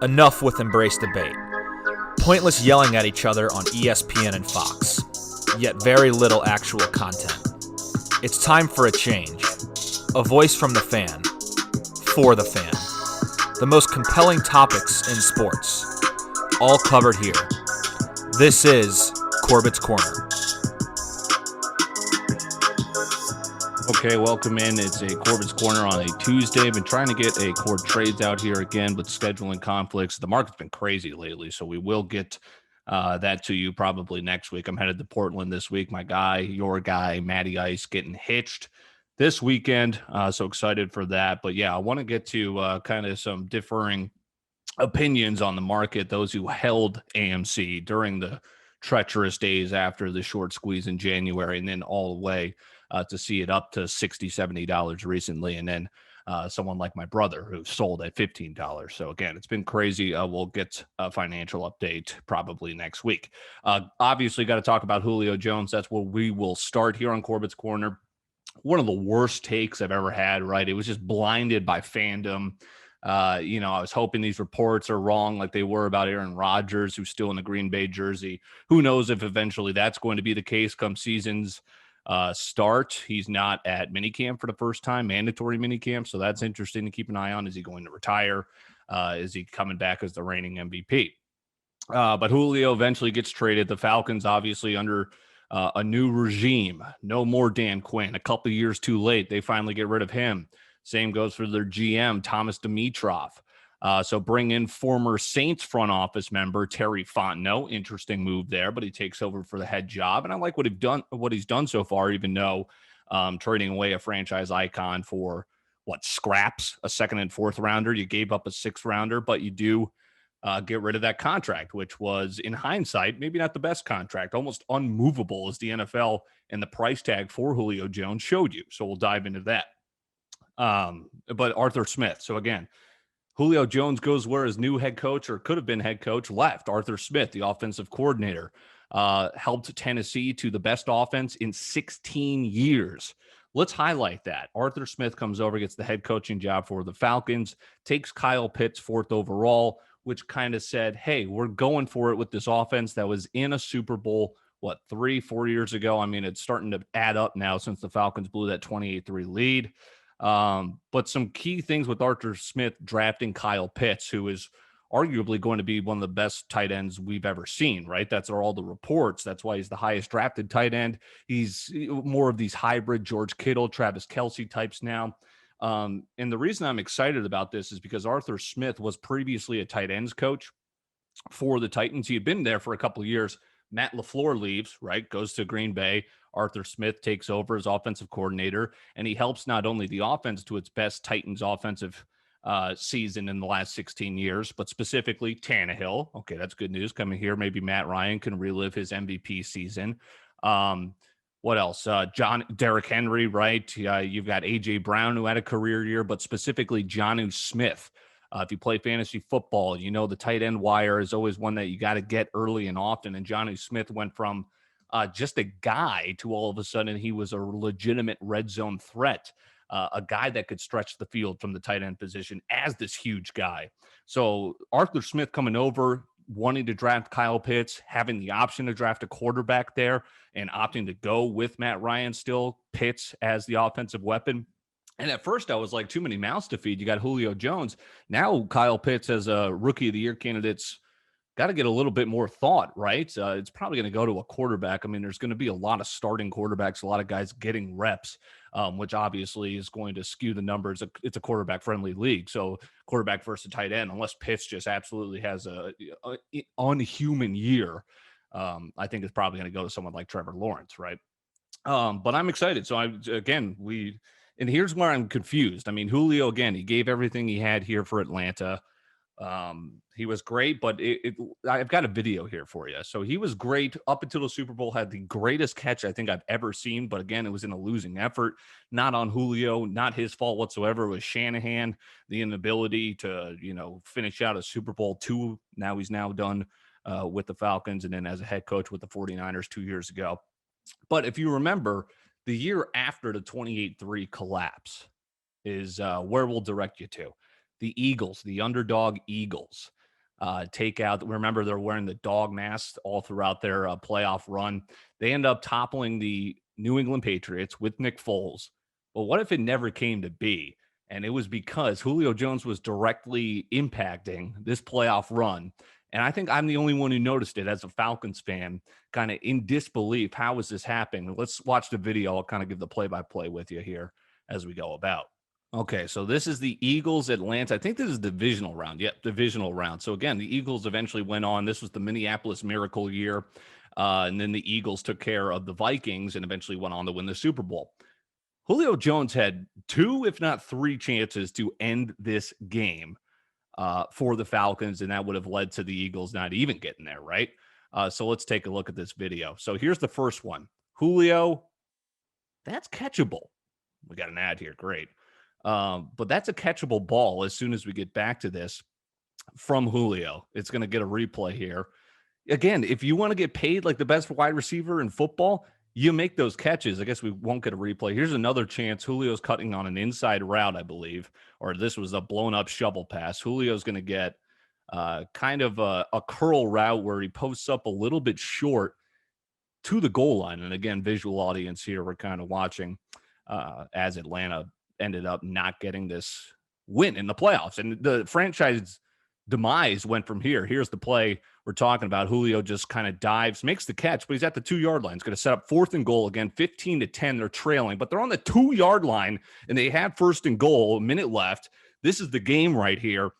Enough with embrace debate. Pointless yelling at each other on ESPN and Fox, yet very little actual content. It's time for a change. A voice from the fan, for the fan. The most compelling topics in sports, all covered here. This is Corbet's Corner. Okay, welcome in. It's a Corbet's Corner on a Tuesday. I've been trying to get a Cord trades out here again, but scheduling conflicts. The market's been crazy lately, so we will get that to you probably next week. I'm headed to Portland this week. My guy, your guy, Matty Ice, getting hitched this weekend. So excited for that. But yeah, I want to get to kind of some differing opinions on the market. Those who held AMC during the treacherous days after the short squeeze in January, and then all the way to see it up to $60, $70 recently. And then someone like my brother who sold at $15. So again, it's been crazy. We'll get a financial update probably next week. Obviously got to talk about Julio Jones. That's where we will start here on Corbet's Corner. One of the worst takes I've ever had, right? It was just blinded by fandom. I was hoping these reports are wrong like they were about Aaron Rodgers, who's still in the Green Bay jersey. Who knows if eventually that's going to be the case come season's start. He's not at minicamp for the first time, mandatory minicamp. So that's interesting to keep an eye on. Is he going to retire? Is he coming back as the reigning MVP? But Julio eventually gets traded. The Falcons obviously under a new regime. No more Dan Quinn. A couple of years too late. They finally get rid of him. Same goes for their GM, Thomas Dimitroff. So bring in former Saints front office member Terry Fontenot. Interesting move there, but he takes over for the head job. And I like what he's done so far, even though trading away a franchise icon for scraps, a second and fourth rounder. You gave up a sixth rounder, but you do get rid of that contract, which was, in hindsight, maybe not the best contract, almost unmovable as the NFL and the price tag for Julio Jones showed you. So we'll dive into that. But Arthur Smith. So again, Julio Jones goes where his new head coach, or could have been head coach, left. Arthur Smith, the offensive coordinator, helped Tennessee to the best offense in 16 years. Let's highlight that. Arthur Smith comes over, gets the head coaching job for the Falcons, takes Kyle Pitts fourth overall, which kind of said, hey, we're going for it with this offense that was in a Super Bowl, 3-4 years ago. I mean, it's starting to add up now since the Falcons blew that 28-3 lead. But some key things with Arthur Smith drafting Kyle Pitts, who is arguably going to be one of the best tight ends we've ever seen, right? That's all the reports. That's why he's the highest drafted tight end. He's more of these hybrid George Kittle, Travis Kelce types now. And the reason I'm excited about this is because Arthur Smith was previously a tight ends coach for the Titans. He had been there for a couple of years. Matt LaFleur leaves, right? Goes to Green Bay. Arthur Smith takes over as offensive coordinator, and he helps not only the offense to its best Titans offensive season in the last 16 years, but specifically Tannehill. Okay, that's good news coming here. Maybe Matt Ryan can relive his MVP season. What else? Derrick Henry, right? You've got A.J. Brown, who had a career year, but specifically Jonnu Smith. If you play fantasy football, you know the tight end wire is always one that you got to get early and often. And Jonnu Smith went from just a guy to all of a sudden he was a legitimate red zone threat, a guy that could stretch the field from the tight end position as this huge guy. So Arthur Smith coming over, wanting to draft Kyle Pitts, having the option to draft a quarterback there, and opting to go with Matt Ryan still, Pitts as the offensive weapon. And at first I was like, too many mouths to feed. You got Julio Jones. Now Kyle Pitts as a rookie of the year candidate's got to get a little bit more thought, right? It's probably going to go to a quarterback. I mean, there's going to be a lot of starting quarterbacks, a lot of guys getting reps, which obviously is going to skew the numbers. It's a quarterback-friendly league, so quarterback versus tight end, unless Pitts just absolutely has a unhuman year, I think it's probably going to go to someone like Trevor Lawrence, right? But I'm excited. So and here's where I'm confused. I mean, Julio, again, he gave everything he had here for Atlanta. He was great, but I've got a video here for you. So he was great up until the Super Bowl, had the greatest catch I think I've ever seen. But again, it was in a losing effort, not on Julio, not his fault whatsoever. It was Shanahan, the inability to, finish out a Super Bowl II. Now he's done with the Falcons and then as a head coach with the 49ers 2 years ago. But if you remember, the year after the 28-3 collapse is where we'll direct you to. the Eagles, the underdog Eagles, take out. Remember, they're wearing the dog masks all throughout their playoff run. They end up toppling the New England Patriots with Nick Foles. But what if it never came to be? And it was because Julio Jones was directly impacting this playoff run. And I think I'm the only one who noticed it as a Falcons fan, kind of in disbelief. How is this happening? Let's watch the video. I'll kind of give the play-by-play with you here as we go about. Okay, so this is the Eagles Atlanta. I think this is divisional round. Yep, divisional round. So again, the Eagles eventually went on. This was the Minneapolis Miracle year. And then the Eagles took care of the Vikings and eventually went on to win the Super Bowl. Julio Jones had 2, if not 3 chances to end this game for the Falcons, and that would have led to the Eagles not even getting there, right? So let's take a look at this video. So here's the first one. Julio, that's catchable. We got an ad here. Great. But that's a catchable ball as soon as we get back to this from Julio. It's going to get a replay here. Again, if you want to get paid like the best wide receiver in football, you make those catches. I guess we won't get a replay. Here's another chance. Julio's cutting on an inside route, I believe, or this was a blown up shovel pass. Julio's going to get kind of a curl route where he posts up a little bit short to the goal line. And again, visual audience here, we're kind of watching as Atlanta ended up not getting this win in the playoffs. And the franchise demise went from here. Here's the play we're talking about. Julio just kind of dives, makes the catch, but he's at the 2-yard line. He's going to set up 4th and goal again, 15-10. They're trailing, but they're on the 2-yard line, and they have 1st and goal, a minute left. This is the game right here.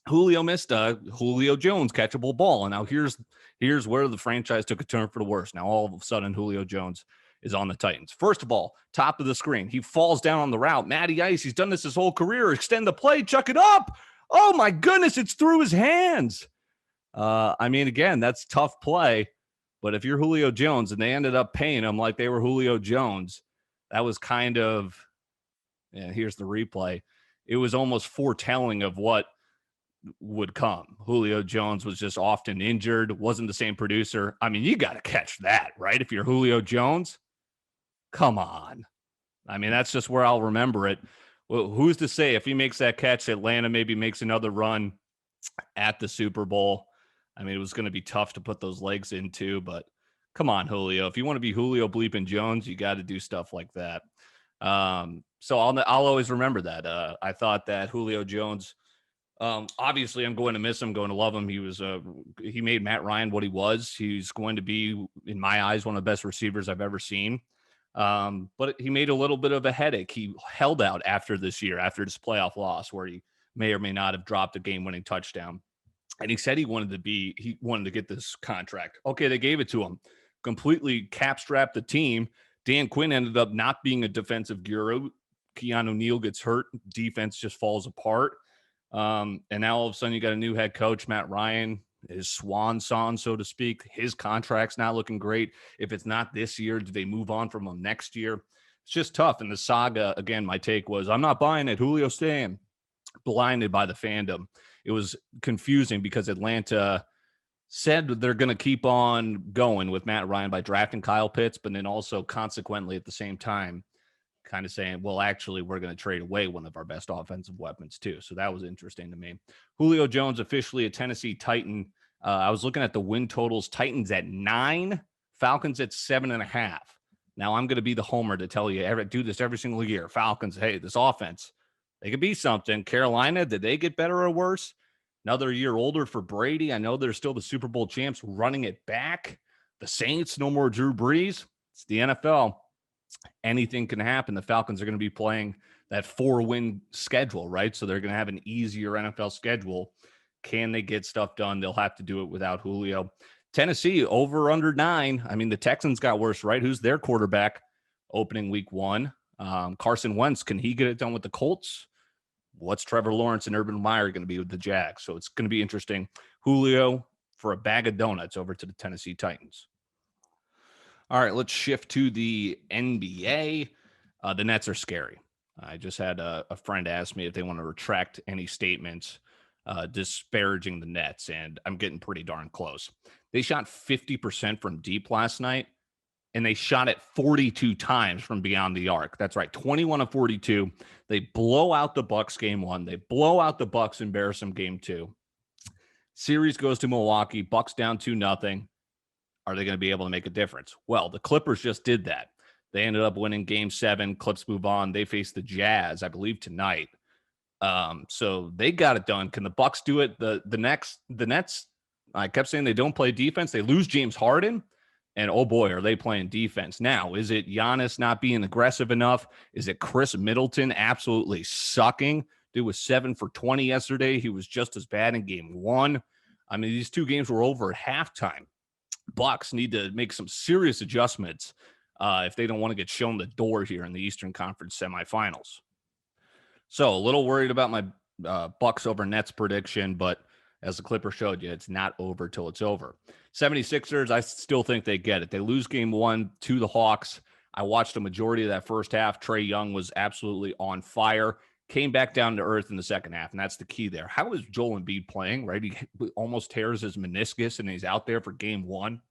Julio missed a Julio Jones catchable ball. And now here's where the franchise took a turn for the worse. Now all of a sudden, Julio Jones is on the Titans. First of all, top of the screen, he falls down on the route. Matty Ice, he's done this his whole career. Extend the play, chuck it up. Oh my goodness, it's through his hands. I mean, again, that's tough play. But if you're Julio Jones and they ended up paying him like they were Julio Jones, that was kind of, here's the replay. It was almost foretelling of what would come. Julio Jones was just often injured, wasn't the same producer. I mean, you got to catch that, right? If you're Julio Jones, come on. I mean, that's just where I'll remember it. Well, who's to say if he makes that catch, Atlanta maybe makes another run at the Super Bowl. I mean, it was going to be tough to put those legs into, but come on, Julio. If you want to be Julio bleeping Jones, you got to do stuff like that. So I'll always remember that. I thought that Julio Jones, obviously I'm going to miss him, going to love him. He made Matt Ryan what he was. He's going to be, in my eyes, one of the best receivers I've ever seen. But he made a little bit of a headache. He held out after this year, after this playoff loss, where he may or may not have dropped a game-winning touchdown. And he said he wanted to get this contract. Okay, they gave it to him. Completely cap-strapped the team. Dan Quinn ended up not being a defensive guru. Keanu Neal gets hurt. Defense just falls apart. And now all of a sudden you got a new head coach, Matt Ryan, his swan song, so to speak. His contract's not looking great. If it's not this year, do they move on from him next year? It's just tough. And the saga, again, my take was, I'm not buying it. Julio staying. Blinded by the fandom. It was confusing because Atlanta said they're going to keep on going with Matt Ryan by drafting Kyle Pitts, but then also consequently at the same time kind of saying, well, actually, we're going to trade away one of our best offensive weapons too. So that was interesting to me. Julio Jones officially a Tennessee Titan. I was looking at the win totals. Titans at 9, Falcons at 7.5. Now I'm going to be the homer to tell you, do this every single year. Falcons, hey, this offense, they could be something. Carolina, did they get better or worse? Another year older for Brady. I know they're still the Super Bowl champs, running it back. The Saints, no more Drew Brees. It's the NFL. Anything can happen. The Falcons are going to be playing that 4-win schedule, right? So they're going to have an easier NFL schedule. Can they get stuff done? They'll have to do it without Julio. Tennessee, over under 9. I mean, the Texans got worse, right? Who's their quarterback opening week 1? Carson Wentz, can he get it done with the Colts? What's Trevor Lawrence and Urban Meyer going to be with the Jags? So it's going to be interesting. Julio for a bag of donuts over to the Tennessee Titans. All right, let's shift to the NBA. The Nets are scary. I just had a friend ask me if they want to retract any statements disparaging the Nets, and I'm getting pretty darn close. They shot 50% from deep last night, and they shot it 42 times from beyond the arc. That's right, 21 of 42. They blow out the Bucks game 1. They blow out the Bucks, embarrass them game 2. Series goes to Milwaukee. Bucks down 2-0. Are they going to be able to make a difference? Well, the Clippers just did that. They ended up winning game 7. Clips move on. They face the Jazz, I believe, tonight. So they got it done. Can the Bucks do it? The Nets, I kept saying they don't play defense. They lose James Harden, and oh boy, are they playing defense. Now, is it Giannis not being aggressive enough? Is it Chris Middleton absolutely sucking? Dude was 7 for 20 yesterday. He was just as bad in game 1. I mean, these 2 games were over at halftime. Bucks need to make some serious adjustments if they don't want to get shown the door here in the Eastern Conference semifinals. So a little worried about my Bucks over Nets prediction, but as the Clippers showed you, it's not over till it's over. 76ers, I still think they get it. They lose game 1 to the Hawks. I watched a majority of that first half. Trae Young was absolutely on fire. Came back down to earth in the second half, and that's the key there. How is Joel Embiid playing, right? He almost tears his meniscus, and he's out there for game 1.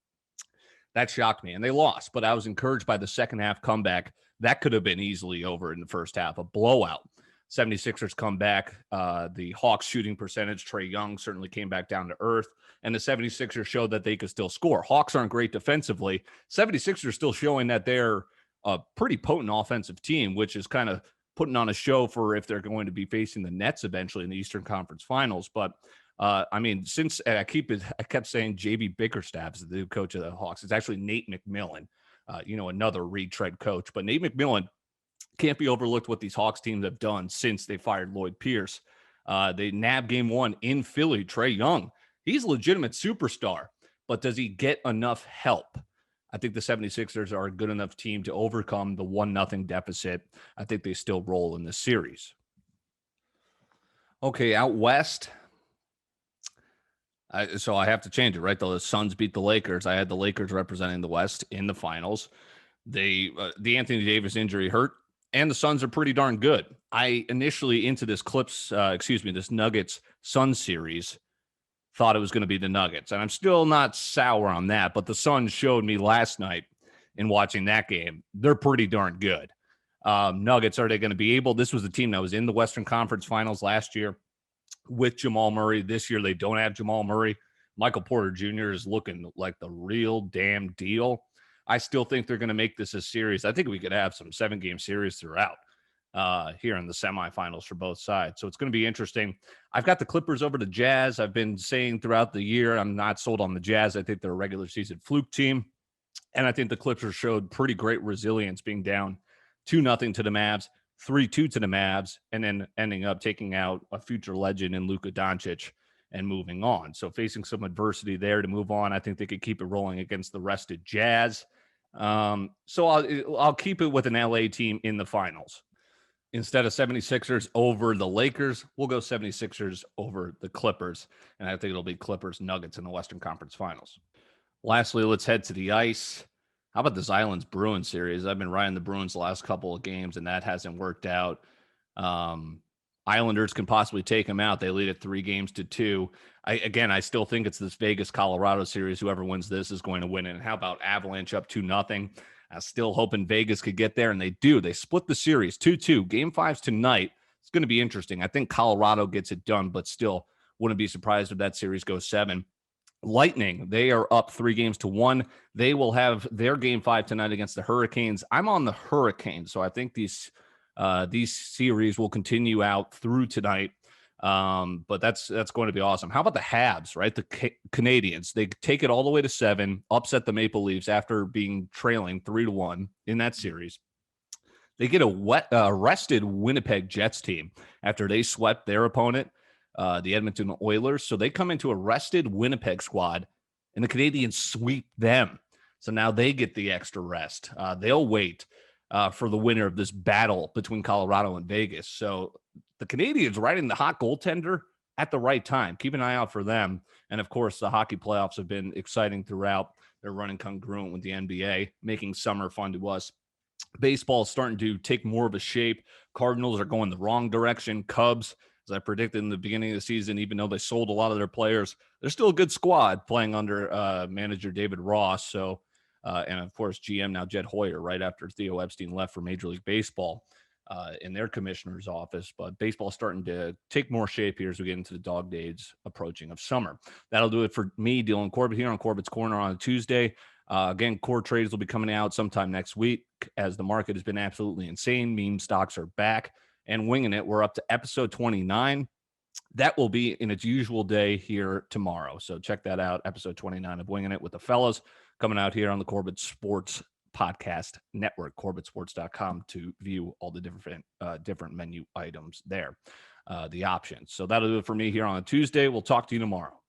That shocked me, and they lost. But I was encouraged by the second half comeback. That could have been easily over in the first half, a blowout. 76ers come back. The Hawks shooting percentage, Trae Young certainly came back down to earth, and the 76ers showed that they could still score. Hawks aren't great defensively. 76ers still showing that they're a pretty potent offensive team, which is kind of putting on a show for if they're going to be facing the Nets eventually in the Eastern Conference Finals. But I mean, since I kept saying JB Bickerstaff is the new coach of the Hawks. It's actually Nate McMillan, another retread coach. But Nate McMillan can't be overlooked what these Hawks teams have done since they fired Lloyd Pierce. They nabbed game 1 in Philly. Trae Young, he's a legitimate superstar, but does he get enough help? I think the 76ers are a good enough team to overcome the 1-0 deficit. I think they still roll in this series. Okay, out west. So I have to change it, right? The Suns beat the Lakers. I had the Lakers representing the West in the finals. The Anthony Davis injury hurt, and the Suns are pretty darn good. I initially into this this Nuggets Suns series thought it was going to be the Nuggets, and I'm still not sour on that, but the Suns showed me last night in watching that game, they're pretty darn good. Nuggets, are they going to be able? This was the team that was in the Western Conference Finals last year with Jamal Murray. This year, they don't have Jamal Murray. Michael Porter Jr. is looking like the real damn deal. I still think they're going to make this a series. I think we could have some 7-game series throughout here in the semifinals for both sides. So it's going to be interesting. I've got the Clippers over the Jazz. I've been saying throughout the year, I'm not sold on the Jazz. I think they're a regular season fluke team. And I think the Clippers showed pretty great resilience being down 2-0 to the Mavs, 3-2 to the Mavs, and then ending up taking out a future legend in Luka Doncic and moving on. So facing some adversity there to move on, I think they could keep it rolling against the rested Jazz. So I'll keep it with an LA team in the finals. Instead of 76ers over the Lakers, we'll go 76ers over the Clippers. And I think it'll be Clippers Nuggets in the Western Conference Finals. Lastly, let's head to the ice. How about this Islanders Bruins series? I've been riding the Bruins the last couple of games, and that hasn't worked out. Islanders can possibly take them out. They lead at 3-2. I still think it's this Vegas-Colorado series. Whoever wins this is going to win it. And how about Avalanche up 2-0? I'm still hoping Vegas could get there, and they do. They split the series 2-2. Game 5's tonight. It's going to be interesting. I think Colorado gets it done, but still wouldn't be surprised if that series goes 7. Lightning, they are up 3-1. They will have their Game 5 tonight against the Hurricanes. I'm on the Hurricanes, so I think these series will continue out through tonight. But that's going to be awesome. How about the Habs, right? The Canadians, they take it all the way to 7, upset the Maple Leafs after being trailing 3-1 in that series. They get a rested Winnipeg Jets team after they swept their opponent, the Edmonton Oilers. So they come into a rested Winnipeg squad, and the Canadians sweep them. So now they get the extra rest. They'll wait for the winner of this battle between Colorado and Vegas. So the Canadians riding the hot goaltender at the right time. Keep an eye out for them. And, of course, the hockey playoffs have been exciting throughout. They're running congruent with the NBA, making summer fun to us. Baseball is starting to take more of a shape. Cardinals are going the wrong direction. Cubs, as I predicted in the beginning of the season, even though they sold a lot of their players, they're still a good squad playing under manager David Ross. So and of course, GM now Jed Hoyer, right after Theo Epstein left for Major League Baseball in their commissioner's office. But baseball's starting to take more shape here as we get into the dog days approaching of summer. That'll do it for me, Dylan Corbett, here on Corbett's Corner on a Tuesday. Again, core trades will be coming out sometime next week as the market has been absolutely insane. Meme stocks are back, and winging it, we're up to episode 29. That will be in its usual day here tomorrow. So check that out, episode 29 of Winging It with the fellas, coming out here on the Corbett Sports Podcast Network, CorbettSports.com, to view all the different menu items there, the options. So that'll do it for me here on a Tuesday. We'll talk to you tomorrow.